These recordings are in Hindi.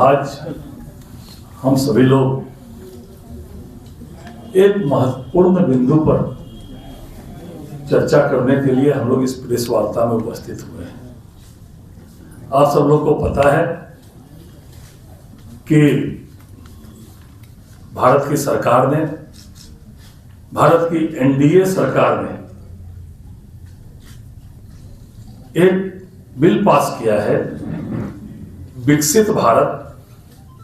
आज हम सभी लोग एक महत्वपूर्ण बिंदु पर चर्चा करने के लिए हम लोग इस प्रेस वार्ता में उपस्थित हुए हैं। आप सब लोग को पता है कि भारत की सरकार ने, भारत की एनडीए सरकार ने एक बिल पास किया है, विकसित भारत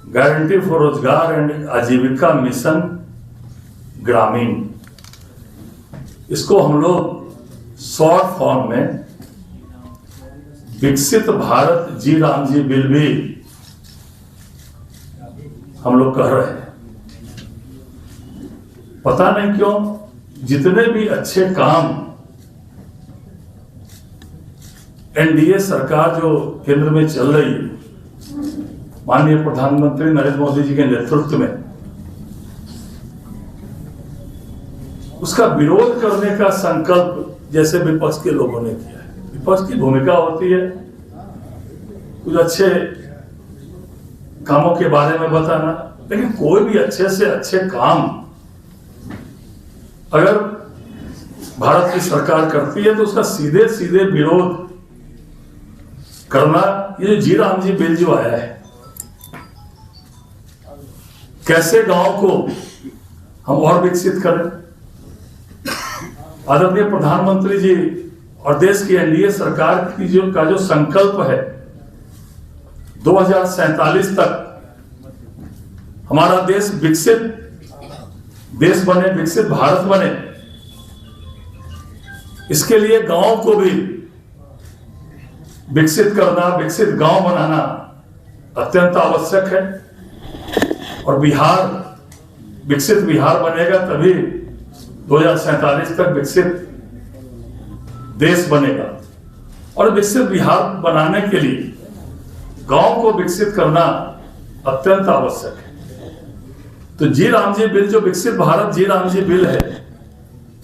गारंटी फॉर रोजगार एंड आजीविका मिशन ग्रामीण। इसको हम लोग शॉर्ट फॉर्म में विकसित भारत जी राम जी बिल भी हम लोग कह रहे हैं। पता नहीं क्यों जितने भी अच्छे काम एनडीए सरकार जो केंद्र में चल रही है, माननीय प्रधानमंत्री नरेंद्र मोदी जी के नेतृत्व में, उसका विरोध करने का संकल्प जैसे विपक्ष के लोगों ने किया है। विपक्ष की भूमिका होती है कुछ अच्छे कामों के बारे में बताना, लेकिन कोई भी अच्छे से अच्छे काम अगर भारत की सरकार करती है तो उसका सीधे सीधे विरोध करना। ये जी राम जी बिल जो आया है, कैसे गांव को हम और विकसित करें। आदरणीय प्रधानमंत्री जी और देश की एनडीए सरकार की जो संकल्प है 2047 तक हमारा देश विकसित देश बने, विकसित भारत बने, इसके लिए गांव को भी विकसित करना, विकसित गांव बनाना अत्यंत आवश्यक है। और बिहार विकसित बिहार बनेगा तभी 2047 तक विकसित देश बनेगा। और विकसित बिहार बनाने के लिए गांव को विकसित करना अत्यंत आवश्यक है। तो जी राम जी बिल, जो विकसित भारत जी राम जी बिल है,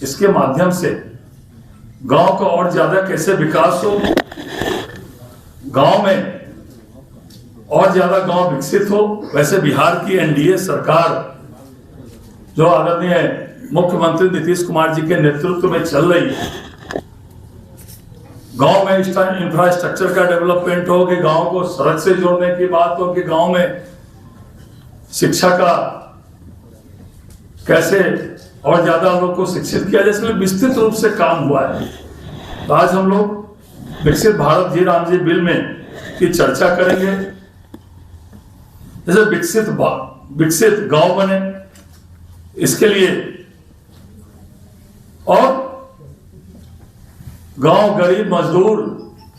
इसके माध्यम से गांव का और ज्यादा कैसे विकास हो, गांव में और ज्यादा गांव विकसित हो। वैसे बिहार की एनडीए सरकार जो आदरणीय मुख्यमंत्री नीतीश कुमार जी के नेतृत्व में चल रही है, गांव में इंफ्रास्ट्रक्चर का डेवलपमेंट हो, कि गांव को सड़क से जोड़ने की बात हो, कि गांव में शिक्षा का कैसे और ज्यादा लोग को शिक्षित किया जाए, इसलिए विस्तृत रूप से काम हुआ है। तो आज हम लोग विकसित भारत जी राम जी बिल में की चर्चा करेंगे। जैसे विकसित गांव बने, इसके लिए और गांव गरीब मजदूर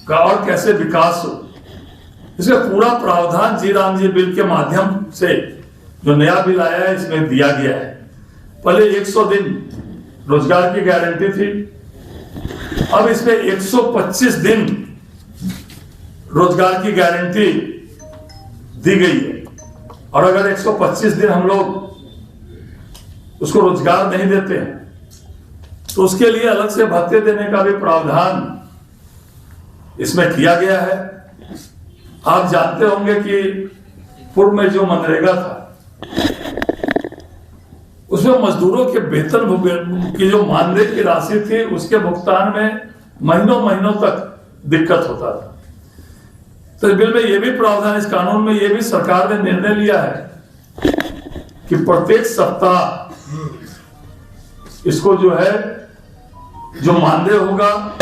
का और कैसे विकास हो, इसका पूरा प्रावधान जी राम जी बिल के माध्यम से जो नया बिल आया है इसमें दिया गया है। पहले 100 दिन रोजगार की गारंटी थी, अब इसमें 125 दिन रोजगार की गारंटी दी गई है। और अगर 125 दिन हम लोग उसको रोजगार नहीं देते हैं तो उसके लिए अलग से भत्ते देने का भी प्रावधान इसमें किया गया है। आप जानते होंगे कि पूर्व में जो मनरेगा था उसमें मजदूरों के वेतन की जो मानदेय की राशि थी उसके भुगतान में महीनों महीनों तक दिक्कत होता था। तो इस बिल में यह भी प्रावधान, इस कानून में यह भी सरकार ने निर्णय लिया है कि प्रत्येक सप्ताह इसको जो है जो मानदेय होगा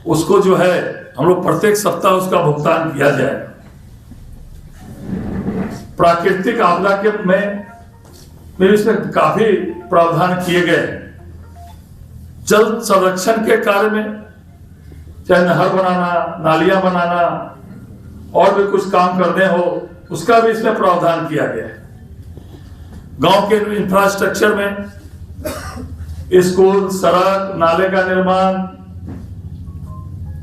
उसको जो है हम लोग प्रत्येक सप्ताह उसका भुगतान किया जाए। प्राकृतिक आपदा के में इसमें काफी प्रावधान किए गए। जल संरक्षण के कार्य में चाहे नहर बनाना, नालियां बनाना और भी कुछ काम करने हो, उसका भी इसमें प्रावधान किया गया है। गांव के इंफ्रास्ट्रक्चर में स्कूल, सड़क, नाले का निर्माण,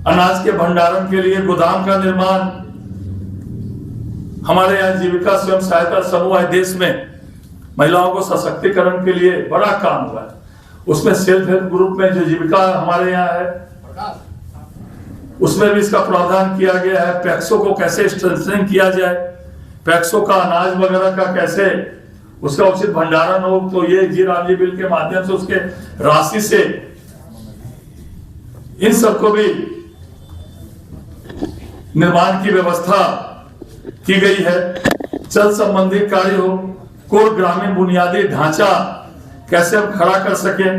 अनाज के भंडारण के लिए गोदाम का निर्माण। हमारे यहाँ जीविका स्वयं सहायता समूह है, देश में महिलाओं को सशक्तिकरण के लिए बड़ा काम हुआ है। उसमें सेल्फ हेल्प ग्रुप में जो जीविका हमारे यहाँ है उसमें भी इसका प्रावधान किया गया है। पैक्सों को कैसे स्ट्रेंथनिंग किया जाए, पैक्सों का अनाज वगैरह का कैसे उसका उचित भंडारण हो, तो ये जी राम जी बिल के माध्यम से उसके राशि से इन सबको भी निर्माण की व्यवस्था की गई है। जल संबंधी कार्य हो, कोर ग्रामीण बुनियादी ढांचा कैसे हम खड़ा कर सके,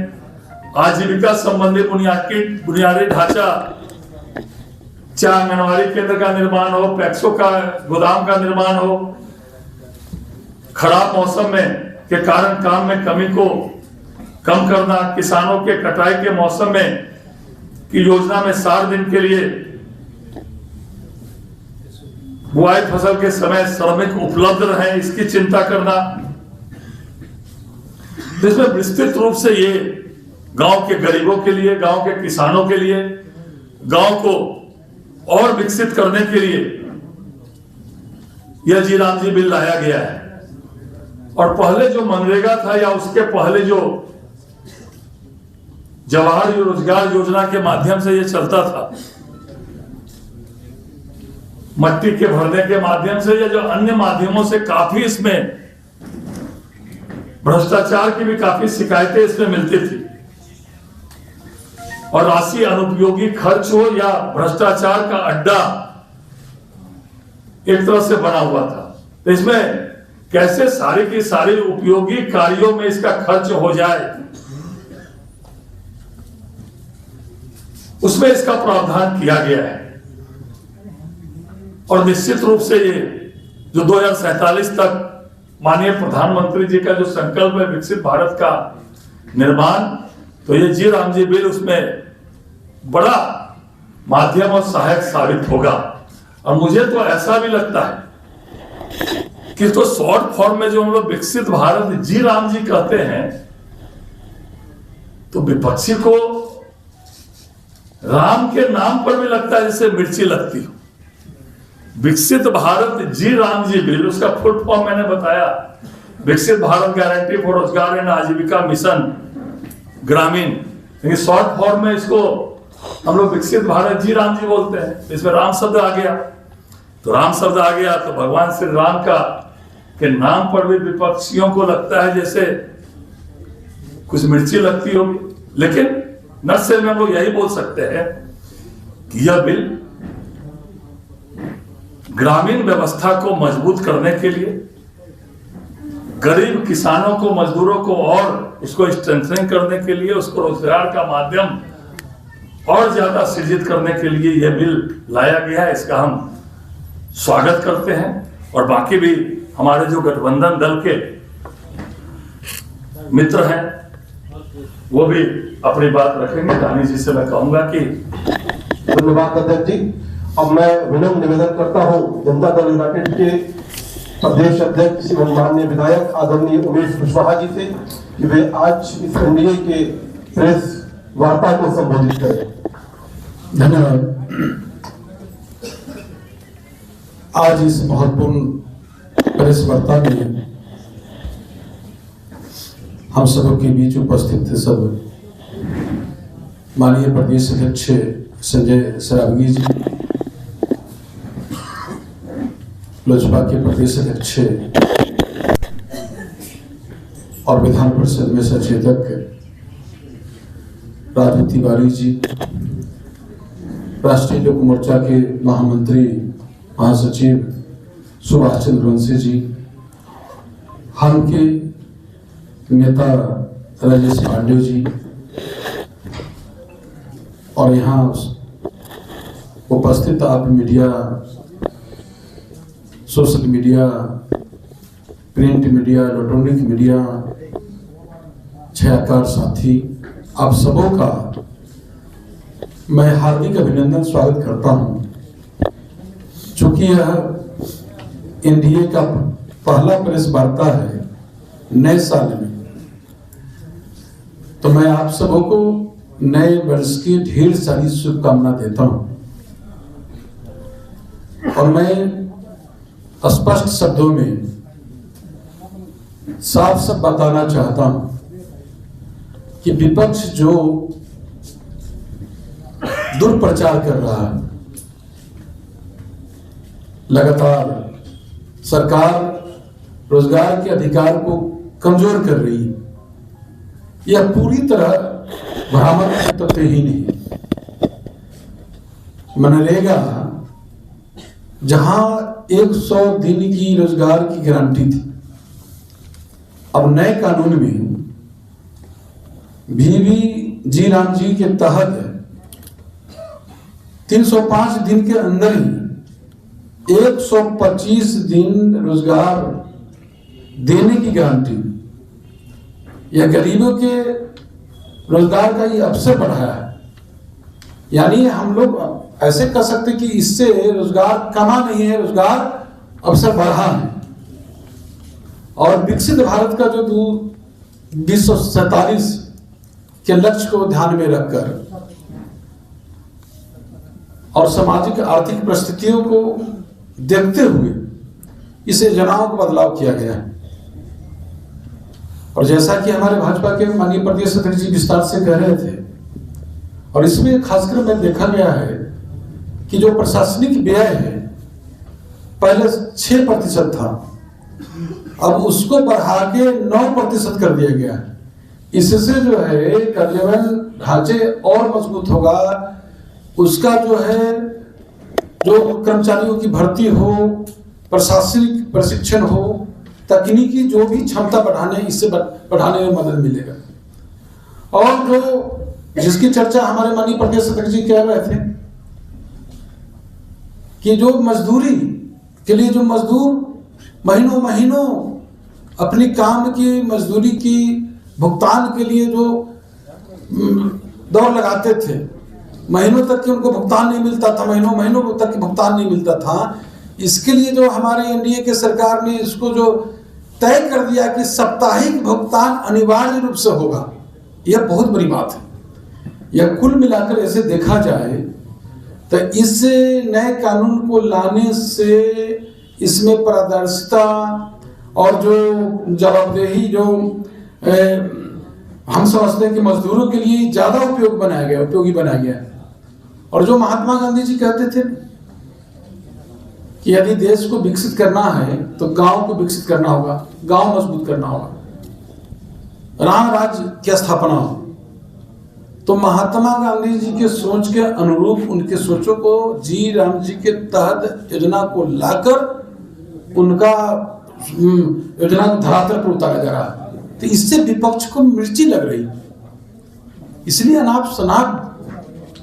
आजीविका संबंधी बुनियादी ढांचा, चाहे आंगनबाड़ी केंद्र का निर्माण हो, पैक्सों का गोदाम का निर्माण हो, खराब मौसम में के कारण काम में कमी को कम करना, किसानों के कटाई के मौसम में की योजना में 60 दिन के लिए बुआई फसल के समय श्रमिक उपलब्ध रहे, इसकी चिंता करना। इसमें विस्तृत रूप से ये गांव के गरीबों के लिए, गांव के किसानों के लिए, गांव को और विकसित करने के लिए यह जी राम जी बिल लाया गया है। और पहले जो मनरेगा था या उसके पहले जो जवाहर रोजगार योजना के माध्यम से ये चलता था, मट्टी के भरने के माध्यम से या जो अन्य माध्यमों से काफी इसमें भ्रष्टाचार की भी काफी शिकायतें इसमें मिलती थी और राशि अनुपयोगी खर्च हो या भ्रष्टाचार का अड्डा एक तरह से बना हुआ था। तो इसमें कैसे सारी की सारी उपयोगी कार्यों में इसका खर्च हो जाए, उसमें इसका प्रावधान किया गया है। और निश्चित रूप से ये जो 2047 तक माननीय प्रधानमंत्री जी का जो संकल्प है विकसित भारत का निर्माण, तो ये जी राम जी बिल उसमें बड़ा माध्यम और सहायक साबित होगा। और मुझे तो ऐसा भी लगता है कि तो शॉर्ट फॉर्म में जो हम लोग विकसित भारत जी राम जी कहते हैं, तो विपक्षी को राम के नाम पर भी लगता है जैसे मिर्ची लगती हो। विकसित भारत जी राम जी बिल, उसका फुल फॉर्म मैंने बताया, विकसित भारत गारंटी फॉर रोजगार एंड आजीविका मिशन ग्रामीण, लेकिन शॉर्ट फॉर्म में इसको हम लोग विकसित भारत जी राम जी बोलते हैं। इसमें राम शब्द आ गया, तो राम शब्द आ गया तो भगवान श्री राम का के नाम पर भी विपक्षियों को लगता है जैसे कुछ मिर्ची लगती होगी। लेकिन नस्ल में हम लोग यही बोल सकते हैं कि यह बिल ग्रामीण व्यवस्था को मजबूत करने के लिए, गरीब किसानों को, मजदूरों को और उसको स्ट्रेंथनिंग करने के लिए, उसको रोजगार का माध्यम और ज्यादा सृजित करने के लिए यह बिल लाया गया है। इसका हम स्वागत करते हैं। और बाकी भी हमारे जो गठबंधन दल के मित्र हैं वो भी अपनी बात रखेंगे। दानी जी से मैं कहूंगा कि धन्यवाद अध्यक्ष जी। अब मैं विनम्र निवेदन करता हूं जनता दल यूनाइटेड के प्रदेश अध्यक्ष एवं माननीय विधायक आदरणीय उमेश कुशवाहा जी से कि वे आज इस एनडीए के प्रेस वार्ता को संबोधित करें। धन्यवाद। आज इस महत्वपूर्ण प्रेस वार्ता में हम सबों के बीच उपस्थित थे सब माननीय प्रदेश अध्यक्ष संजय सरावगी जी, लोजपा के प्रदेश अध्यक्ष और विधान परिषद में सचेतक राजू तिवारी जी, राष्ट्रीय लोक मोर्चा के महामंत्री महासचिव सुभाष चंद्र वंशी जी, हम के नेता राजेश पांडे जी और यहाँ उपस्थित आप media, social media, print media, electronic media, छायाकार साथी, आप सबों का मैं हार्दिक अभिनंदन स्वागत करता हूं। चूंकि यह एनडीए का पहला प्रेस वार्ता है नए साल में, तो मैं आप सबों को नए वर्ष की ढेर सारी शुभकामना देता हूं। और मैं स्पष्ट शब्दों में साफ साफ बताना चाहता हूं कि विपक्ष जो दुष्प्रचार कर रहा है, लगातार सरकार रोजगार के अधिकार को कमजोर कर रही है, यह पूरी तरह भ्रामक तथ्यहीन है। मनरेगा जहां 100 दिन की रोजगार की गारंटी थी, अब नए कानून में जी राम जी के तहत 305 दिन के अंदर ही 125 दिन रोजगार देने की गारंटी, यह गरीबों के रोजगार का ये अवसर बढ़ाया है। यानी हम लोग ऐसे कह सकते कि इससे रोजगार कमा नहीं है, रोजगार अवसर बढ़ा है। और विकसित भारत का जो 2047 के लक्ष्य को ध्यान में रखकर और सामाजिक आर्थिक परिस्थितियों को देखते हुए इस योजनाओं को बदलाव किया गया है। और जैसा कि हमारे भाजपा के माननीय प्रदेश अध्यक्ष जी विस्तार से कह रहे थे, और इसमें खासकर में देखा गया है कि जो प्रशासनिक व्यय है पहले 6% था, अब उसको बढ़ा के 9% कर दिया गया है। इससे जो है कार्यान्वयन ढांचे और मजबूत होगा, उसका जो है जो कर्मचारियों की भर्ती हो, प्रशासनिक प्रशिक्षण हो, तकनीकी जो भी क्षमता बढ़ाने, इससे बढ़ाने में मदद मिलेगा। और जो जिसकी चर्चा हमारे माननीय प्रदेश अध्यक्ष जी कह रहे थे कि जो मजदूरी के लिए जो मजदूर महीनों अपनी काम की मजदूरी की भुगतान के लिए जो दौड़ लगाते थे, महीनों तक कि उनको भुगतान नहीं मिलता था, महीनों तक भुगतान नहीं मिलता था। इसके लिए जो हमारे एनडीए के सरकार ने इसको जो तय कर दिया कि साप्ताहिक भुगतान अनिवार्य रूप से होगा, यह बहुत बड़ी बात है। यह कुल मिलाकर ऐसे देखा जाए तो इस नए कानून को लाने से इसमें पारदर्शिता और जो जवाबदेही जो हम समझते हैं कि मजदूरों के लिए ज्यादा उपयोगी बनाया गया। और जो महात्मा गांधी जी कहते थे कि यदि देश को विकसित करना है तो गांव को विकसित करना होगा, गांव मजबूत करना होगा, राम राज्य की स्थापना हो। तो महात्मा गांधी जी के सोच के अनुरूप उनके सोचों को जी राम जी के तहत योजना को लाकर उनका योजना को धरातल पर उतारा जा रहा है। तो इससे विपक्ष को मिर्ची लग रही, इसलिए अनाप शनाप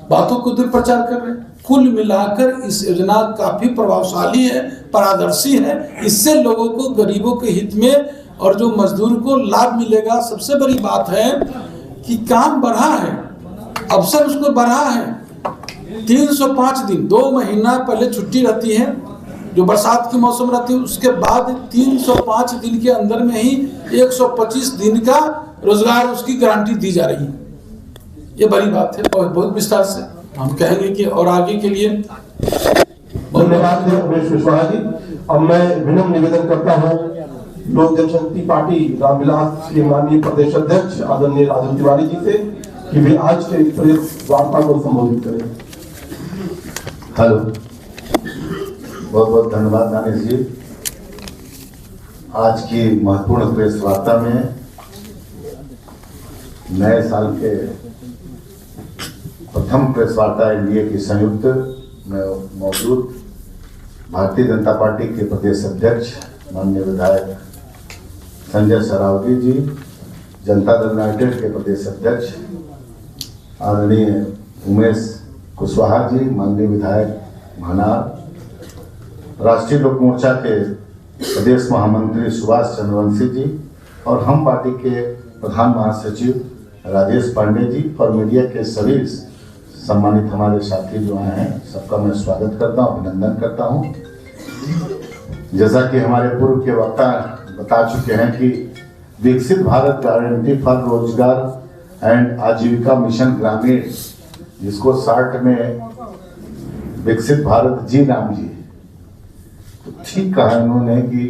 बातों को दुष्प्रचार कर रहे। कुल मिलाकर इस योजना काफी प्रभावशाली है, पारदर्शी है। इससे लोगों को, गरीबों के हित में और जो मजदूर को लाभ मिलेगा। सबसे बड़ी बात है कि काम बढ़ा है, अवसर उसको बढ़ा है। 305 दिन, 2 महीना पहले छुट्टी रहती है जो बरसात के मौसम रहती है, उसके बाद 305 दिन के अंदर में ही 125 दिन का रोजगार उसकी गारंटी दी जा रही है। ये बड़ी बात है। बहुत विस्तार से हम कहेंगे कि और आगे के लिए धन्यवाद उमेश कुशवाहा जी। अब मैं विनम्र निवेदन करता हूँ लोक जनशक्ति पार्टी रामविलास के माननीय प्रदेश अध्यक्ष आदरणीय राजन तिवारी जी से कि वे आज के प्रेस वार्ता को संबोधित करें। हेलो, बहुत बहुत धन्यवाद दानिश जी। आज की महत्वपूर्ण प्रेस वार्ता में नए साल के प्रथम प्रेस वार्ता एनडीए की संयुक्त में मौजूद भारतीय जनता पार्टी के प्रदेश अध्यक्ष माननीय विधायक संजय सरावगी जी, जनता दल यूनाइटेड के प्रदेश अध्यक्ष आदरणीय उमेश कुशवाहा जी, माननीय विधायक महानार, राष्ट्रीय लोक मोर्चा के प्रदेश महामंत्री सुभाष चंद्रवंशी जी और हम पार्टी के प्रधान महासचिव राजेश पांडे जी और मीडिया के सभी सम्मानित हमारे साथी जो आए हैं, सबका मैं स्वागत करता हूं, अभिनंदन करता हूं। जैसा कि हमारे पूर्व के वक्ता बता चुके हैं कि विकसित भारत गारंटी फॉर रोजगार एंड आजीविका मिशन ग्रामीण, जिसको शार्ट में विकसित भारत जी राम जी, तो ठीक कहा इन्होंने कि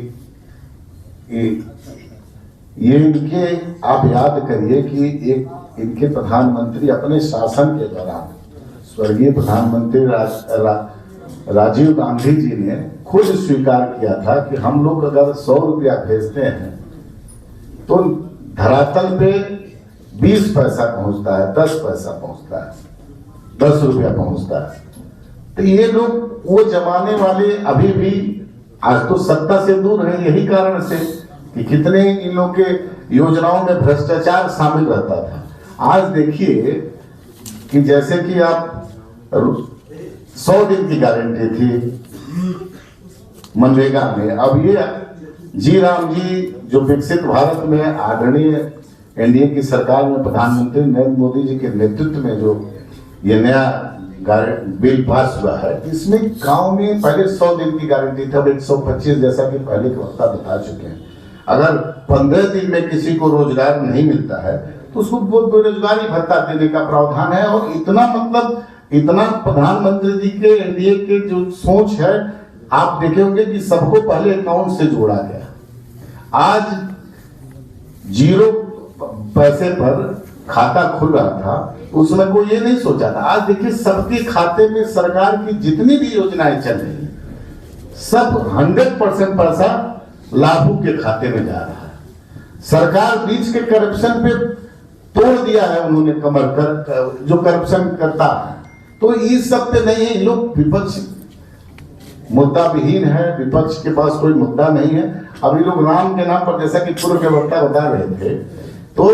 ये इनके, आप याद करिए कि एक इनके प्रधानमंत्री अपने शासन के दौरान, स्वर्गीय प्रधानमंत्री राजीव गांधी जी ने खुद स्वीकार किया था कि हम लोग अगर 100 रुपया भेजते हैं तो धरातल पे 20 पैसा पहुंचता है, 10 पैसा पहुंचता है, 10 रुपया पहुंचता है। तो ये लोग वो जमाने वाले अभी भी आज तो सत्ता से दूर है, यही कारण से कि कितने इन लोग के योजनाओं में भ्रष्टाचार शामिल रहता था। आज देखिए कि जैसे कि आप 100 दिन की गारंटी थी मनरेगा में, अब ये जी राम जी जो विकसित भारत में आदरणीय एनडीए की सरकार में प्रधानमंत्री नरेंद्र मोदी जी के नेतृत्व में जो ये नया बिल पास हुआ है, इसमें गांव में पहले 100 दिन की गारंटी थी, अब 125, जैसा कि पहले के वक्ता बता चुके हैं। अगर 15 दिन में किसी को रोजगार नहीं मिलता है तो उसको बेरोजगारी भत्ता देने का प्रावधान है। और इतना मतलब इतना प्रधानमंत्री जी के एनडीए के जो सोच है, आप देखे होंगे कि सबको पहले अकाउंट से जोड़ा गया। आज 0 पैसे पर खाता खुल रहा था, उसमें कोई ये नहीं सोचा था। आज देखिए सबके खाते में सरकार की जितनी भी योजनाएं चल रही है, सब 100% पैसा लाभुक के खाते में जा रहा है। सरकार बीच के करप्शन पे तोड़ दिया है उन्होंने कमर कर, जो करप्शन करता है। तो इस सब पे नहीं है, लोग विपक्ष मुद्दा विहीन है, विपक्ष के पास कोई मुद्दा नहीं है। अभी लोग राम के नाम पर, जैसा कि पूर्व के वक्ता बता रहे थे, तो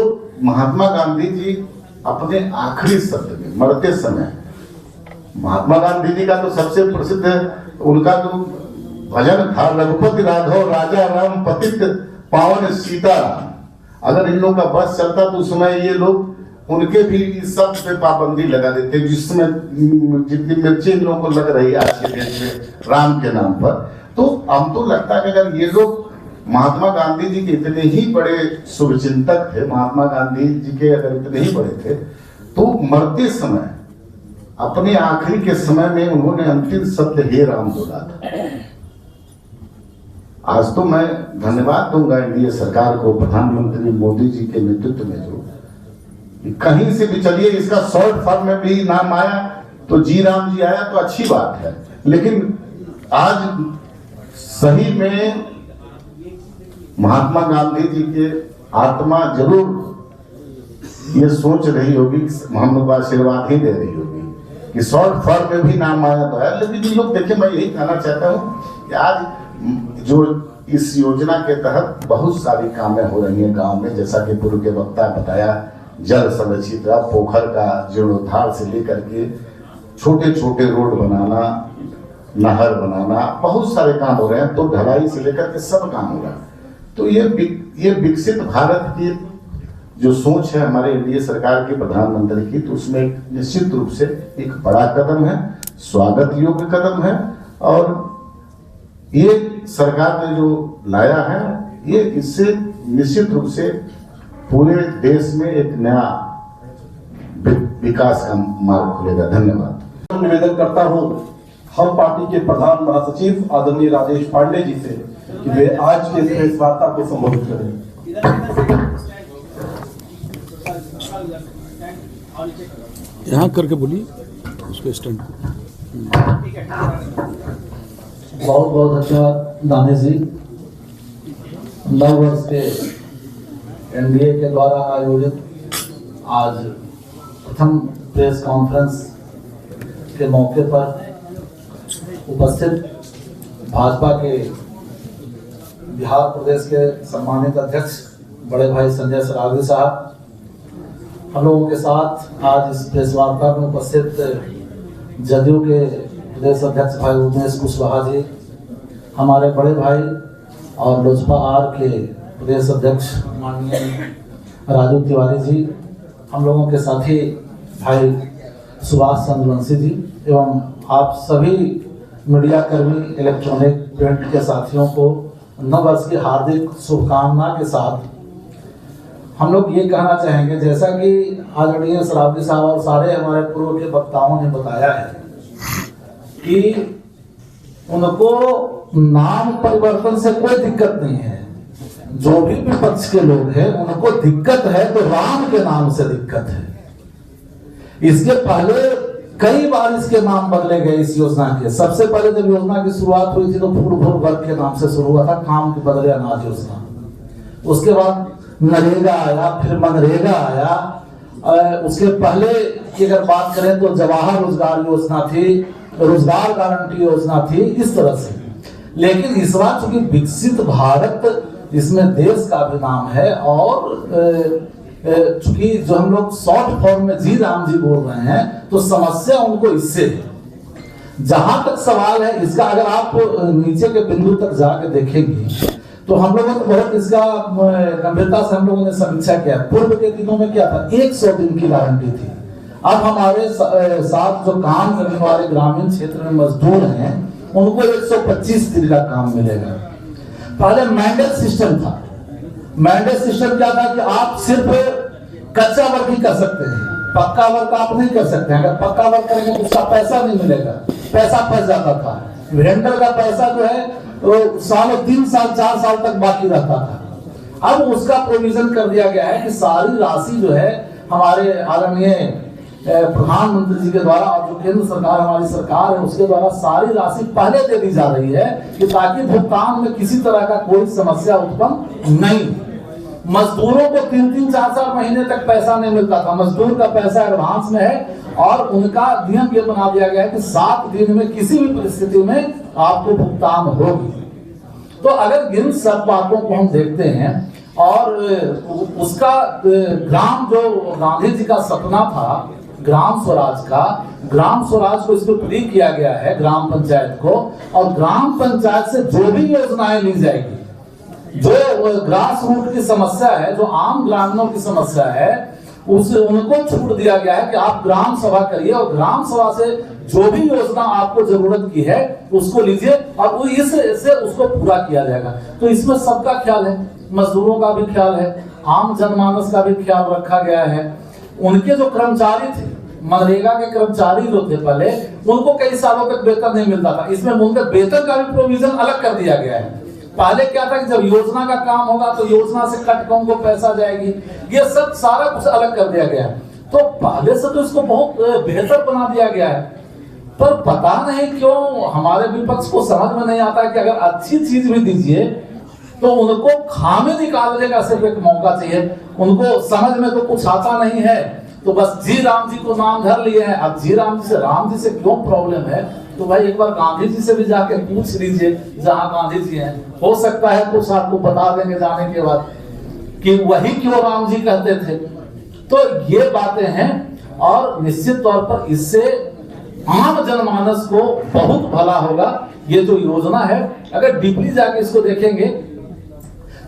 महात्मा गांधी जी अपने आखिरी शब्द में मरते समय, महात्मा गांधी जी का तो सबसे प्रसिद्ध उनका तो भजन था, रघुपति राघव राजा राम पतित पावन सीताराम। अगर इन लोगों का बस चलता तो उस समय ये लोग उनके भी इस सब पे पाबंदी लगा देते, जिसमें जितनी मिर्ची इन लोगों को लग रही है आज के देश में राम के नाम पर। तो हम तो लगता है कि अगर ये लोग महात्मा गांधी जी के इतने ही बड़े शुभचिंतक थे, महात्मा गांधी जी के अगर इतने ही बड़े थे, तो मरते समय अपने आखिरी के समय में उन्होंने अंतिम शब्द हे राम बोला था। आज तो मैं धन्यवाद दूंगा एनडीए सरकार को, प्रधानमंत्री मोदी जी के नेतृत्व में, जो कहीं से भी चलिए इसका शॉर्ट फॉर्म में भी नाम आया तो जी राम जी आया तो अच्छी बात है। लेकिन आज सही में महात्मा गांधी जी के आत्मा जरूर ये सोच रही होगी, हम लोग आशीर्वाद ही दे रही होगी कि शॉर्ट फॉर्म में भी नाम आया तो है। लेकिन लोग देखिए, मैं यही कहना चाहता हूँ कि आज जो इस योजना के तहत बहुत सारी कामें हो रही हैं गांव में, जैसा कि पूर्व के वक्ता बताया, जल संरक्षित, पोखर का जीर्णोद्धार से लेकर के छोटे छोटे रोड बनाना, नहर बनाना, बहुत सारे काम हो रहे हैं। तो ढलाई से लेकर के सब काम हो रहा है। तो ये विकसित भारत की जो सोच है हमारे एनडीए सरकार के प्रधानमंत्री की, तो उसमें निश्चित रूप से एक बड़ा कदम है, स्वागत योग्य कदम है। और ये सरकार ने जो लाया है, ये इससे निश्चित रूप से पूरे देश में एक नया विकास का मार्ग खुलेगा। धन्यवाद। निवेदन करता हूं हम पार्टी के प्रधान महासचिव आदरणीय राजेश पांडे जी से कि वे आज के प्रेस वार्ता को संबोधित करें। यहाँ करके बोलिए उसको स्टैंड। बहुत बहुत अच्छा दानिश जी, नव वर्ष के एनडीए के द्वारा आयोजित आज प्रथम प्रेस कॉन्फ्रेंस के मौके पर उपस्थित भाजपा के बिहार प्रदेश के सम्मानित अध्यक्ष बड़े भाई संजय सरावगी साहब, हम लोगों के साथ आज इस प्रेस वार्ता में उपस्थित जदयू के प्रदेश अध्यक्ष भाई उमेश कुशवाहा जी, हमारे बड़े भाई और लोजपा आर के प्रदेश अध्यक्ष माननीय राजू तिवारी जी, हम लोगों के साथी भाई सुभाष चंद्र वंशी जी एवं आप सभी मीडिया कर्मी, इलेक्ट्रॉनिक प्रिंट के साथियों को नव वर्ष की हार्दिक शुभकामना के साथ हम लोग ये कहना चाहेंगे, जैसा कि आदरणीय सरावगी साहब और सारे हमारे पूर्व के वक्ताओं ने बताया है कि उनको नाम परिवर्तन से कोई दिक्कत नहीं है। जो भी विपक्ष के लोग हैं उनको दिक्कत है तो राम के नाम से दिक्कत है। इसके पहले कई बार इसके नाम बदले गए इस योजना के। सबसे पहले जब योजना की शुरुआत हुई थी तो फूड फॉर वर्क के नाम से शुरू हुआ था, काम के बदले अनाज योजना। उसके बाद नरेगा आया, फिर मनरेगा आया। उसके पहले की अगर बात करें तो जवाहर रोजगार योजना थी, रोजगार गारंटी योजना थी, इस तरह से। लेकिन इस बार चूंकि विकसित भारत इसमें देश का भी नाम है, और चूंकि जो हम लोग शॉर्ट फॉर्म में जी राम जी बोल रहे हैं, तो समस्या उनको इससे है। जहां तक सवाल है इसका, अगर आप नीचे के बिंदु तक जाके देखेंगे तो हम लोगों ने बहुत इसका गंभीरता से हम लोगों ने समीक्षा किया। पूर्व के दिनों में क्या था, 100 दिन की गारंटी थी। अब हमारे साथ जो काम करने वाले ग्रामीण क्षेत्र में मजदूर हैं, उनको 125 दिन का काम मिलेगा। पहले मैंडेट सिस्टम था। मैंडेट सिस्टम क्या था कि आप सिर्फ कच्चा वर्क ही कर सकते हैं, पक्का वर्क आप नहीं कर सकते। अगर पक्का वर्क करेंगे तो उसका पैसा नहीं मिलेगा, पैसा फंस जाता था। वेंडर का पैसा जो है तो सालों 3 साल 4 साल तक बाकी रहता था। अब उसका प्रोविजन कर दिया गया है कि सारी राशि जो है हमारे आदरणीय प्रधानमंत्री जी के द्वारा और जो केंद्र सरकार हमारी सरकार है उसके द्वारा सारी राशि पहले दे दी जा रही है, कि ताकि भुगतान में किसी तरह का कोई समस्या उत्पन्न नहीं। मजदूरों को 3-3, 4-4 महीने तक पैसा नहीं मिलता था। मजदूर का पैसा एडवांस में है, और उनका नियम ये बना दिया गया है कि 7 दिन में किसी भी परिस्थिति में आपको भुगतान होगी। तो अगर इन सब बातों को हम देखते हैं, और उसका ग्राम जो गांधी जी का सपना था ग्राम स्वराज का, ग्राम स्वराज को इसको फ्री किया गया है ग्राम पंचायत को, और ग्राम पंचायत से जो भी योजनाएं ली जाएगी, जो ग्रास रूट की समस्या है, जो आम ग्रामीणों की समस्या है, उसे उनको छूट दिया गया है कि आप ग्राम सभा करिए, और ग्राम सभा से जो भी योजना आपको जरूरत की है उसको लीजिए, और वो इससे उसको पूरा किया जाएगा। तो इसमें सबका ख्याल है, मजदूरों का भी ख्याल है, आम जनमानस का भी ख्याल रखा गया है। उनके जो कर्मचारी थे, मनरेगा के कर्मचारी जो थे पहले, उनको कई सालों तक वेतन नहीं मिलता था। इसमें उनके वेतन का भी प्रोविजन अलग कर दिया गया है। पहले क्या था कि जब योजना का काम होगा तो योजना से कट के उनको पैसा जाएगी, ये सब सारा कुछ अलग कर दिया गया है। तो पहले से तो इसको बहुत बेहतर बना दिया गया है, पर पता नहीं क्यों हमारे विपक्ष को समझ में नहीं आता कि अगर अच्छी चीज भी दीजिए तो उनको खामी निकालने का सिर्फ एक मौका चाहिए। उनको समझ में तो कुछ आता नहीं है, तो बस जी राम जी को नाम धर लिए हैं। अब जी राम जी से क्यों प्रॉब्लम है, तो भाई एक बार गांधी जी से भी जाके पूछ लीजिए, जहां गांधी जी हैं, हो सकता है कुछ आपको बता देंगे जाने के बाद कि वही क्यों राम जी कहते थे। तो ये बातें हैं, और निश्चित तौर पर इससे आम जनमानस को बहुत भला होगा। ये जो योजना है, अगर डीपली जाके इसको देखेंगे,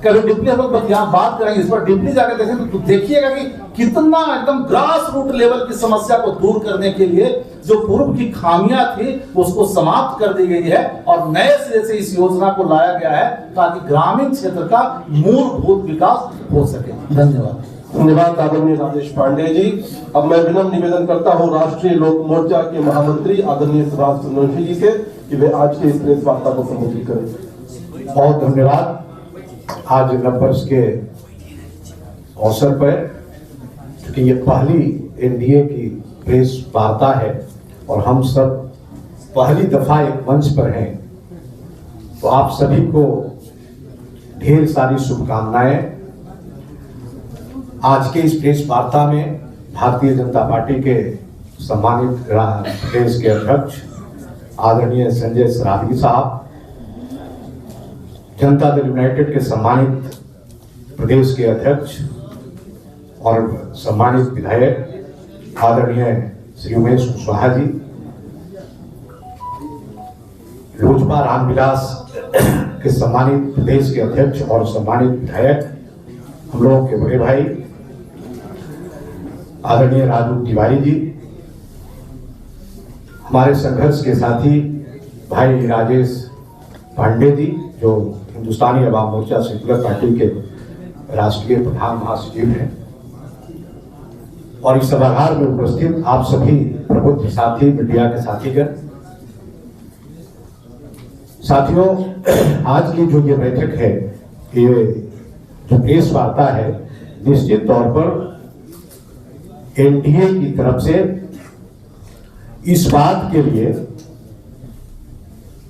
कभी डीपली हम लोग बात करेंगे इस पर, डीपली जाके देखेंगे तो देखिएगा कि कितना एकदम ग्रास रूट लेवल की समस्या को दूर करने के लिए जो पूर्व की खामियां थी उसको समाप्त कर दी गई है, और नए सिरे से इस योजना को लाया गया है ताकि ग्रामीण क्षेत्र का मूलभूत विकास हो सके। धन्यवाद। धन्यवाद आदरणीय राजेश पांडे जी। अब मैं विनम्र निवेदन करता हूं राष्ट्रीय लोक मोर्चा के महामंत्री आदरणीय सुभाष चंद्र जी से कि वे आज की इस प्रेस वार्ता को संबोधित करें। बहुत धन्यवाद। आज नववर्ष के अवसर पर, क्योंकि ये पहली एनडीए की प्रेस वार्ता है और हम सब पहली दफा एक मंच पर हैं, तो आप सभी को ढेर सारी शुभकामनाएं। आज के इस प्रेस वार्ता में भारतीय जनता पार्टी के सम्मानित प्रदेश के अध्यक्ष आदरणीय संजय सरावगी साहब, जनता दल यूनाइटेड के सम्मानित प्रदेश के अध्यक्ष और सम्मानित विधायक आदरणीय श्री उमेश कुशवाहा जी, लोजपा रामविलास के सम्मानित प्रदेश के अध्यक्ष और सम्मानित विधायक, हम लोगों के बड़े भाई आदरणीय राजू तिवारी जी, हमारे संघर्ष के साथी भाई राजेश पांडे जी जो हिंदुस्तानी अवाम मोर्चा सेकुलर पार्टी के राष्ट्रीय प्रधान महासचिव हैं, और इस सभागार में उपस्थित आप सभी प्रबुद्ध साथी, मीडिया के साथीगण, साथियों, आज की जो ये बैठक है, ये जो प्रेस वार्ता है, निश्चित तौर पर एनडीए की तरफ से इस बात के लिए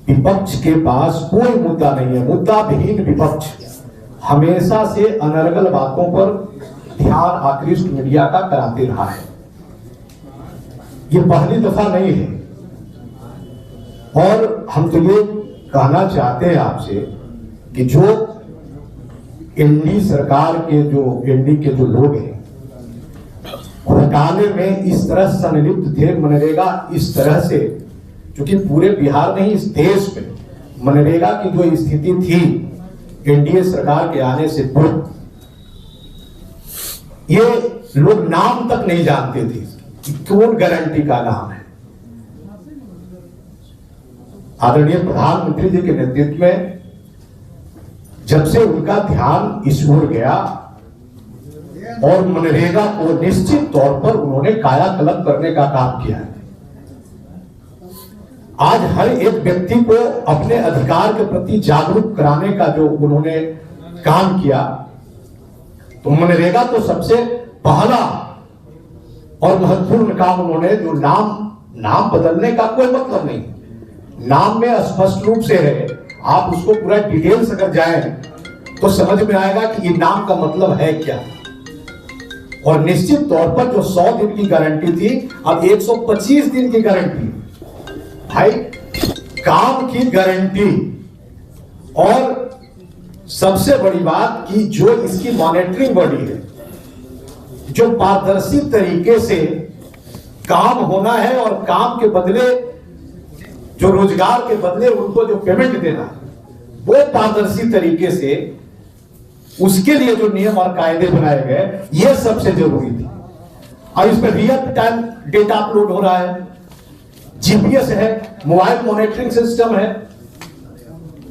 विपक्ष के पास कोई मुद्दा नहीं है। मुद्दा विहीन विपक्ष हमेशा से अनर्गल बातों पर ध्यान आकृष्ट मीडिया का कराते रहा है। ये पहली दफा नहीं है। और हम तो ये कहना चाहते हैं आपसे कि जो एनडी सरकार के जो लोग हैं घोटाले में इस तरह संलिप्त थे, मनरेगा इस तरह से, क्योंकि पूरे बिहार नहीं इस देश में मनरेगा की जो स्थिति थी एनडीए सरकार के आने से पूर्व, ये लोग नाम तक नहीं जानते थे कि कौन गारंटी का नाम है। आदरणीय प्रधानमंत्री जी के नेतृत्व में जब से उनका ध्यान इस ओर गया और मनरेगा को निश्चित तौर पर उन्होंने कायाकल्प करने का काम किया है। आज हर एक व्यक्ति को अपने अधिकार के प्रति जागरूक कराने का जो उन्होंने काम किया, तो मनरेगा तो सबसे पहला और महत्वपूर्ण काम उन्होंने जो नाम बदलने का कोई मतलब नहीं, नाम में स्पष्ट रूप से है। आप उसको पूरा डिटेल्स अगर जाएं तो समझ में आएगा कि ये नाम का मतलब है क्या। और निश्चित तौर पर जो 100 दिन की गारंटी थी, अब 125 दिन की गारंटी। भाई, काम की गारंटी। और सबसे बड़ी बात कि जो इसकी मॉनिटरिंग बॉडी है, जो पारदर्शी तरीके से काम होना है और काम के बदले, जो रोजगार के बदले उनको जो पेमेंट देना है, वो पारदर्शी तरीके से, उसके लिए जो नियम और कायदे बनाए गए, ये सबसे जरूरी थी। और इसमें रियल टाइम डेटा अपलोड हो रहा है, जीपीएस है, मोबाइल मॉनिटरिंग सिस्टम है,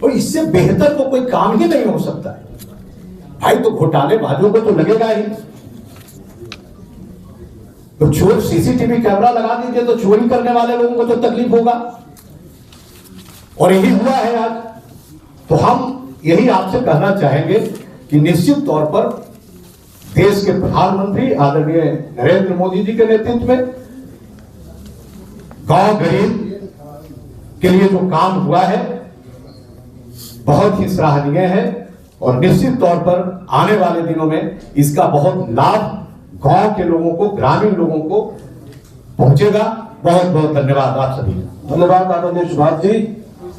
और इससे बेहतर तो कोई काम ही नहीं हो सकता है। भाई, तो घोटालेबाजों को तो लगेगा ही, तो चोर सीसीटीवी कैमरा लगा दीजिए तो चोरी करने वाले लोगों को तो तकलीफ होगा। और यही हुआ है आज। तो हम यही आपसे कहना चाहेंगे कि निश्चित तौर पर देश के प्रधानमंत्री आदरणीय नरेंद्र मोदी जी के नेतृत्व में गांव गरीब के लिए जो काम हुआ है बहुत ही सराहनीय है। और निश्चित तौर पर आने वाले दिनों में इसका बहुत लाभ गांव के लोगों को, ग्रामीण लोगों को पहुंचेगा। बहुत बहुत धन्यवाद आप सभी। धन्यवाद आदरणीय सुभाष जी।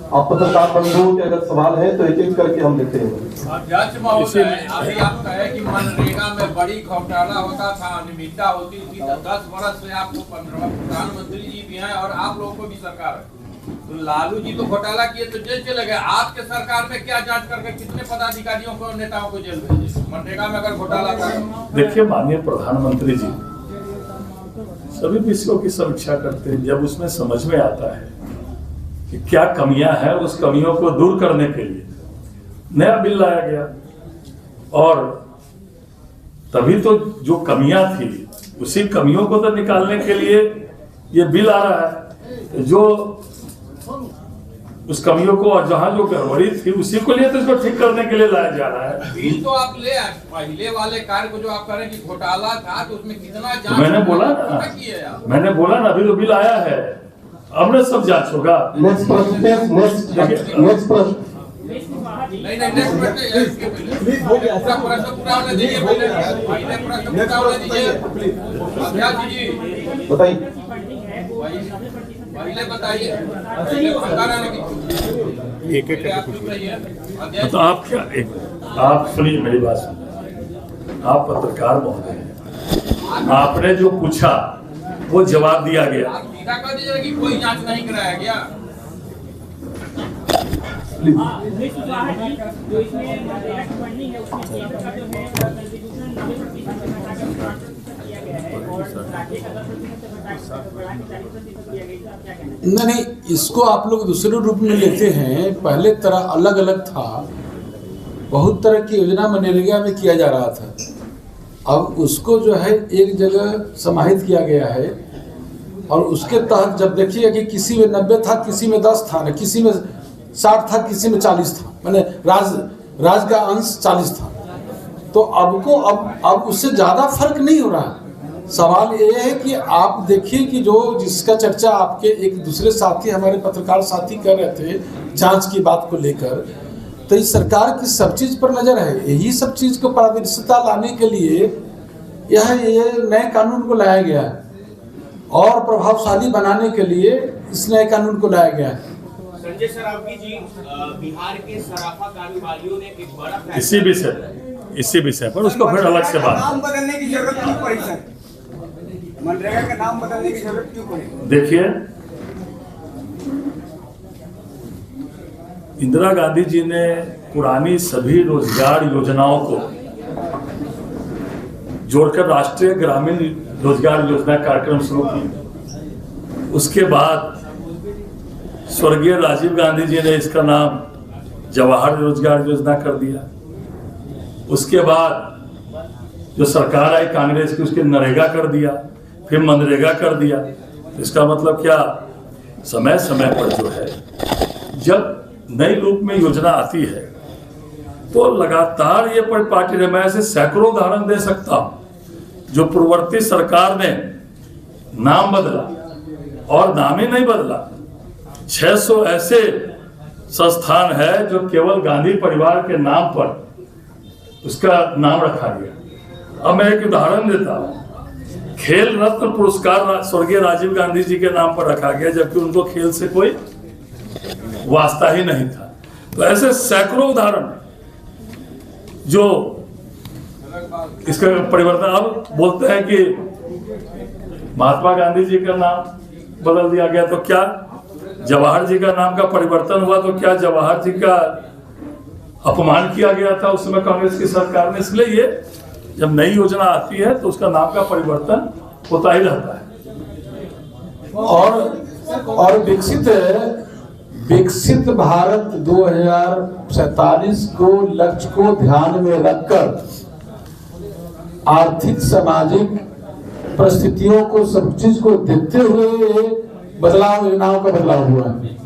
आप पत्रकार बंधुओं के अगर सवाल है तो एक एक करके हम लेते हैं। अध्यक्ष महोदय, अभी आप कहे कि मनरेगा में बड़ी घोटाला होता था, अनियमितता होती थी, तो 10 वर्ष से आपको प्रधानमंत्री जी भी हैं और आप लोगों को भी सरकार है। तो लालू जी तो घोटाला किए तो जेल चले गए। आपके सरकार में क्या जांच करके कितने पदाधिकारियों को, नेताओं को जेल भेजे? मनरेगा में अगर घोटाला था। देखिए, माननीय प्रधानमंत्री जी सभी विषयों की समीक्षा करते हैं। जब उसमें समझ में आता है कि क्या कमियां हैं, उस कमियों को दूर करने के लिए नया बिल लाया गया। और तभी तो जो कमियां थी उसी कमियों को तो निकालने के लिए ये बिल आ रहा है। जो उस कमियों को और जहां जो गड़बड़ी थी उसी को लिए तो इसको ठीक करने के लिए लाया जा रहा है। बिल तो आप ले आए, पहले वाले कार्य को जो आप करें कि घोटाला था तो उसमें कितना जांच, मैंने बोला ना अभी तो बिल आया है, अब न सब जांच होगा। नेक्स्ट प्रश्न। नहीं, नेक्स्ट प्रश्न इसके पहले पूरा प्रश्न पूरा होने दीजिए। पहले प्रश्न पूरा होने दीजिए। अध्यक्ष जी बताइए। पहले बताइए, पहले भंगारा नहीं। एक तो आप क्या, आप सुनिए मेरी बात सुनिए। आप पत्रकार महोदय हैं, आपने जो पूछा वो जवाब दिया गया। आप सीधा कर दीजिए कि कोई जांच नहीं कराया गया। नहीं, इसको आप लोग दूसरे रूप में लेते हैं। पहले तरह अलग अलग था, बहुत तरह की योजना मनरेगा में किया जा रहा था। अब उसको जो है एक जगह समाहित किया गया है और उसके तहत जब देखिए कि किसी में 90 था, किसी में 10 था, न किसी में 60 था, किसी में 40 था, मैंने राज का अंश 40 था। तो अब उससे ज़्यादा फर्क नहीं हो रहा है। सवाल ये है कि आप देखिए कि जो जिसका चर्चा आपके एक दूसरे साथी हमारे पत्रकार साथी कर रहे थे जांच की बात को लेकर, तो इस सरकार की सब चीज पर नजर है। यही सब चीज को पारदर्शिता लाने के लिए ये नए कानून को लाया गया है और प्रभावशाली बनाने के लिए इस नए कानून को लाया गया है। संजय सरावगी जी, बिहार के सराफा कारोबारियों ने एक बड़ा इसी विषय पर उसको फिर अलग से बात। नाम बदलने की जरूरत क्यों पड़ी सर? मनरेगा का नाम बदलने की जरूरत क्यों पड़ी? देखिए, इंदिरा गांधी जी ने पुरानी सभी रोजगार योजनाओं को जोड़कर राष्ट्रीय ग्रामीण रोजगार योजना कार्यक्रम शुरू की। उसके बाद स्वर्गीय राजीव गांधी जी ने इसका नाम जवाहर रोजगार योजना कर दिया। उसके बाद जो सरकार आई कांग्रेस की, उसके नरेगा कर दिया, फिर मनरेगा कर दिया। इसका मतलब क्या, समय समय पर जो है जब नई रूप में योजना आती है तो लगातार ये पार्टी रहे। मैं ऐसे सैकड़ों उदाहरण दे सकता हूं जो पूर्ववर्ती सरकार ने नाम बदला और नाम ही नहीं बदला। 600 ऐसे संस्थान है जो केवल गांधी परिवार के नाम पर उसका नाम रखा गया। अब मैं एक उदाहरण देता हूं। खेल रत्न पुरस्कार स्वर्गीय राजीव गांधी जी के नाम पर रखा गया, जबकि उनको खेल से कोई वास्ता ही नहीं था। तो ऐसे सैकड़ों उदाहरण जो इसका परिवर्तन। अब बोलते हैं कि महात्मा गांधी जी का नाम बदल दिया गया, तो क्या जवाहर जी का नाम का परिवर्तन हुआ? तो क्या जवाहर जी का अपमान किया गया था उस समय कांग्रेस की सरकार में? इसलिए ये जब नई योजना आती है तो उसका नाम का परिवर्तन होता ही रहता है। और विकसित भारत 2047 को लक्ष्य को ध्यान में रखकर आर्थिक सामाजिक परिस्थितियों को सब चीज को देखते हुए बदलाव योजनाओं का बदलाव हुआ है।